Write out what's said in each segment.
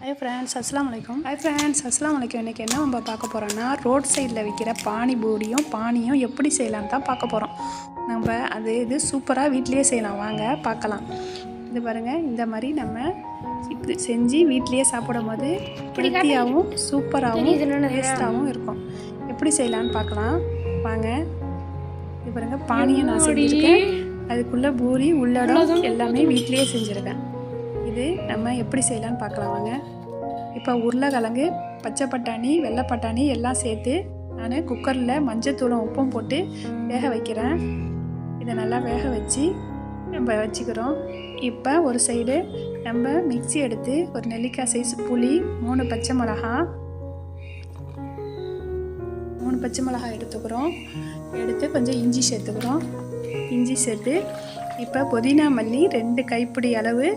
Hi friends, அஸ்ஸலாமு அலைக்கும். இன்றைக்கி என்ன நம்ம பார்க்க போகிறோன்னா, ரோட் சைடில் விற்கிற பானியும் எப்படி செய்யலான்னு தான் பார்க்க போகிறோம். நம்ம இது சூப்பராக வீட்லேயே செய்யலாம். வாங்க பார்க்கலாம். இது பாருங்கள், இந்த மாதிரி நம்ம இப்படி செஞ்சு வீட்லேயே சாப்பிடும் போது ஹெல்த்தியாகவும் சூப்பராகவும் டேஸ்ட்டாகவும் இருக்கும். எப்படி செய்யலான்னு பார்க்கலாம் வாங்க. இது பாருங்கள், பானியை நான் செஞ்சுருக்கேன். அதுக்குள்ளே பூரி உள்ளடம் எல்லாமே வீட்லேயே செஞ்சுருக்கேன். இது நம்ம எப்படி செய்யலான்னு பார்க்கலாம் வாங்க. இப்போ உருளைக்கிழங்கு, பச்சை பட்டாணி, வெள்ளை பட்டாணி எல்லாம் சேர்த்து நான் குக்கரில் மஞ்சத்தூளும் உப்பும் போட்டு வேக வைக்கிறேன். இதை நல்லா வேக வச்சு நம்ம வச்சுக்கிறோம். இப்போ ஒரு சைடு நம்ம மிக்ஸி எடுத்து ஒரு நெல்லிக்காய் சைஸ் புளி, 3 பச்சை மிளகாய் எடுத்துக்கிறோம். எடுத்து கொஞ்சம் இஞ்சி சேர்த்துக்கிறோம். இஞ்சி சேர்த்து இப்போ புதினா மல்லி 2 கைப்பிடி அளவு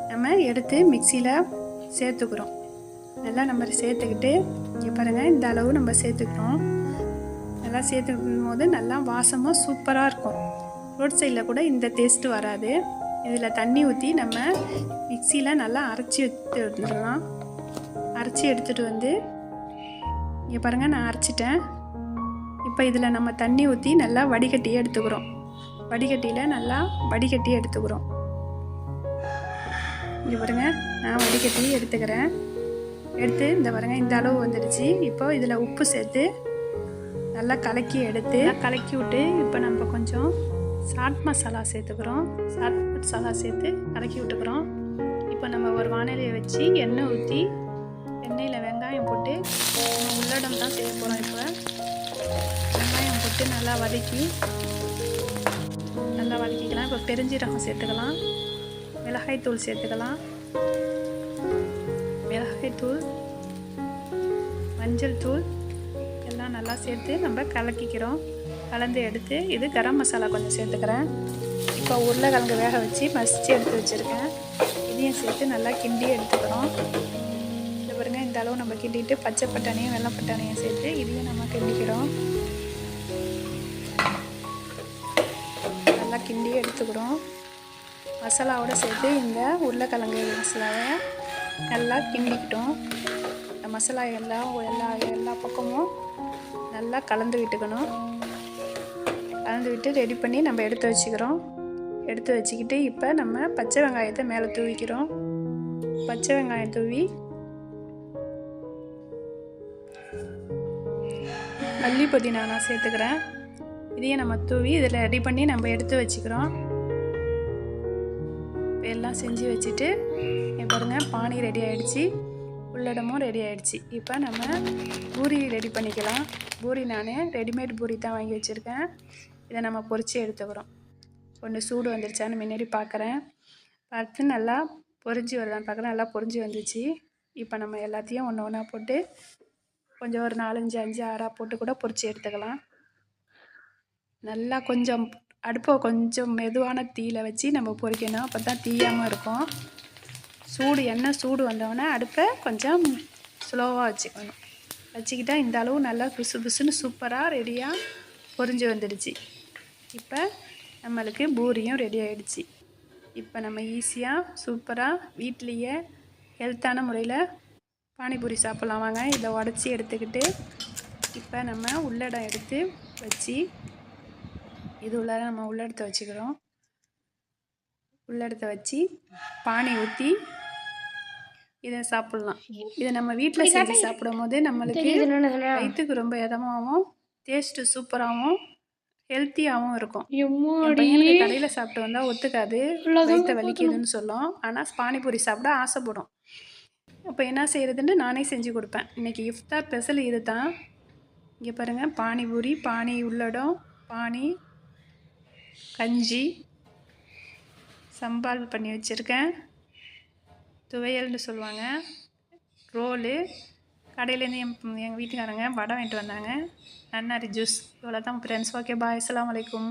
நம்ம எடுத்து மிக்சியில் சேர்த்துக்கிறோம். நல்லா நம்ம சேர்த்துக்கிட்டு இங்கே பாருங்கள், இந்த அளவு நம்ம சேர்த்துக்கிறோம். நல்லா சேர்த்துக்கும் போது நல்லா வாசமாக சூப்பராக இருக்கும். ரோட் சைடில் கூட இந்த டேஸ்ட்டு வராது. இதில் தண்ணி ஊற்றி நம்ம மிக்சியில் நல்லா அரைச்சி எடுத்துடலாம். அரைச்சி எடுத்துகிட்டு வந்து இங்கே பாருங்கள், நான் அரைச்சிட்டேன். இப்போ இதில் நம்ம தண்ணி ஊற்றி நல்லா வடிகட்டி எடுத்துக்கிறோம். வடிகட்டியில் நல்லா வடிகட்டி எடுத்துக்கிறோம். இங்கே பாருங்கள், நான் வடிகட்டி எடுத்துக்கிறேன். எடுத்து இந்த பாருங்கள், இந்த அளவு வந்துடுச்சு. இப்போ இதில் உப்பு சேர்த்து நல்லா கலக்கி விட்டு இப்போ நம்ம கொஞ்சம் சாட் மசாலா சேர்த்துக்கிறோம். சாட் மசாலா சேர்த்து கலக்கி விட்டுக்கிறோம். இப்போ நம்ம ஒரு வானிலையை வச்சு எண்ணெய் ஊற்றி எண்ணெயில் வெங்காயம் போட்டு நம்ம உள்ளடம் தான் செய்ய போகிறோம். இப்போ வெங்காயம் போட்டு நல்லா வதக்கிக்கலாம். இப்போ பெருஞ்சீரகம் சேர்த்துக்கலாம். மிளகாய்த்தூள் சேர்த்துக்கலாம். மிளகாய்த்தூள், மஞ்சள் தூள் எல்லாம் நல்லா சேர்த்து நம்ம கலக்கிக்கிறோம். கலந்து எடுத்து இது கரம் மசாலா கொஞ்சம் சேர்த்துக்கிறேன். இப்போ உருளைக்கிழங்கு வேக வச்சு மசித்து எடுத்து வச்சுருக்கேன். இதையும் சேர்த்து நல்லா கிண்டி எடுத்துக்கிறோம். இந்த பாருங்க, இந்த அளவு நம்ம கிண்டிட்டு பச்சை பட்டாணியும் வெள்ளை பட்டாணியும் சேர்த்து இதையும் நம்ம கிண்டிக்கிறோம். நல்லா கிண்டி எடுத்துக்கிறோம். மசாலாவோடு சேர்த்து இந்த உருளைக்கிழங்கு மசாலாவை நல்லா கிண்டிக்கிட்டோம். இந்த மசாலா எல்லா பக்கமும் நல்லா கலந்து விட்டுக்கணும். கலந்து விட்டு ரெடி பண்ணி நம்ம எடுத்து வச்சுக்கிறோம். எடுத்து வச்சுக்கிட்டு இப்போ நம்ம பச்சை வெங்காயத்தை மேலே தூவிக்கிறோம். பச்சை வெங்காயம் தூவி மல்லி புதினா நான் சேர்த்துக்கிறேன். இதையும் நம்ம தூவி இதில் ரெடி பண்ணி நம்ம எடுத்து வச்சுக்கிறோம். எல்லாம் செஞ்சு வச்சுட்டு பாருங்கள், பானி ரெடி ஆகிடுச்சு, உள்ளடமும் ரெடி ஆகிடுச்சு. இப்போ நம்ம பூரி ரெடி பண்ணிக்கலாம். பூரி நான் ரெடிமேட் பூரி தான் வாங்கி வச்சுருக்கேன். இதை நம்ம பொரித்து எடுத்துக்கிறோம். ஒன்று சூடு வந்துருச்சான்னு முன்னாடி பார்த்து நல்லா பொரிஞ்சு வருதான்னு பார்க்குறேன். நல்லா பொரிஞ்சு வந்துச்சு. இப்போ நம்ம எல்லாத்தையும் ஒன்று ஒன்றா போட்டு கொஞ்சம் ஒரு 4, 5, 6 போட்டு கூட பொரித்து எடுத்துக்கலாம். நல்லா கொஞ்சம் அடுப்பை கொஞ்சம் மெதுவான தீயில வச்சு நம்ம பொரிக்கணும். அப்போ தான் தீயாமல் இருக்கும். எண்ணெய் சூடு வந்தோடனே அடுப்பை கொஞ்சம் ஸ்லோவாக வச்சுக்கிட்டால் இந்த அளவு நல்லா புசுன்னு சூப்பராக ரெடியாக பொரிஞ்சு வந்துடுச்சு. இப்போ நம்மளுக்கு பூரியும் ரெடி ஆகிடுச்சு. இப்போ நம்ம ஈஸியாக சூப்பராக வீட்லேயே ஹெல்த்தான முறையில் பானிபூரி சாப்பிட்லாம் வாங்க. இதை உடச்சி எடுத்துக்கிட்டு இப்போ நம்ம உள்ளடம் எடுத்து வச்சு இது உள்ளார நம்ம உள்ளடத்தை வச்சுக்கிறோம். உள்ளடத்தை வச்சு பானி ஊற்றி இதை சாப்பிட்லாம். இதை நம்ம வீட்டில் செஞ்சு சாப்பிடும் போது நம்மளுக்கு வயிற்றுக்கு ரொம்ப இதமாகவும் டேஸ்ட்டு சூப்பராகவும் ஹெல்த்தியாகவும் இருக்கும். பையனுக்கு கடையில் சாப்பிட்டு வந்தால் ஒத்துக்காது, வயிற்றை வலிக்குதுன்னு சொல்லும். ஆனால் பானிபூரி சாப்பிட ஆசைப்படும். அப்போ என்ன செய்கிறதுன்னு நானே செஞ்சு கொடுப்பேன். இன்றைக்கி இஃப்தார் ஸ்பெஷல் இது தான். இங்கே பாருங்கள், பானிபூரி, பானி உள்ளடம், பானி கஞ்சி, சம்பால் பண்ணி வச்சுருக்கேன். துவையல்னு சொல்லுவாங்க. ரோலு, கடையிலேருந்து எங்கள் வீட்டுக்காரங்க வடை வாங்கிட்டு வந்தாங்க. நன்னாரி ஜூஸ். இவ்வளோ தான் ஃப்ரெண்ட்ஸ். ஓகே, பாய், அஸ்ஸலாமு அலைக்கும்.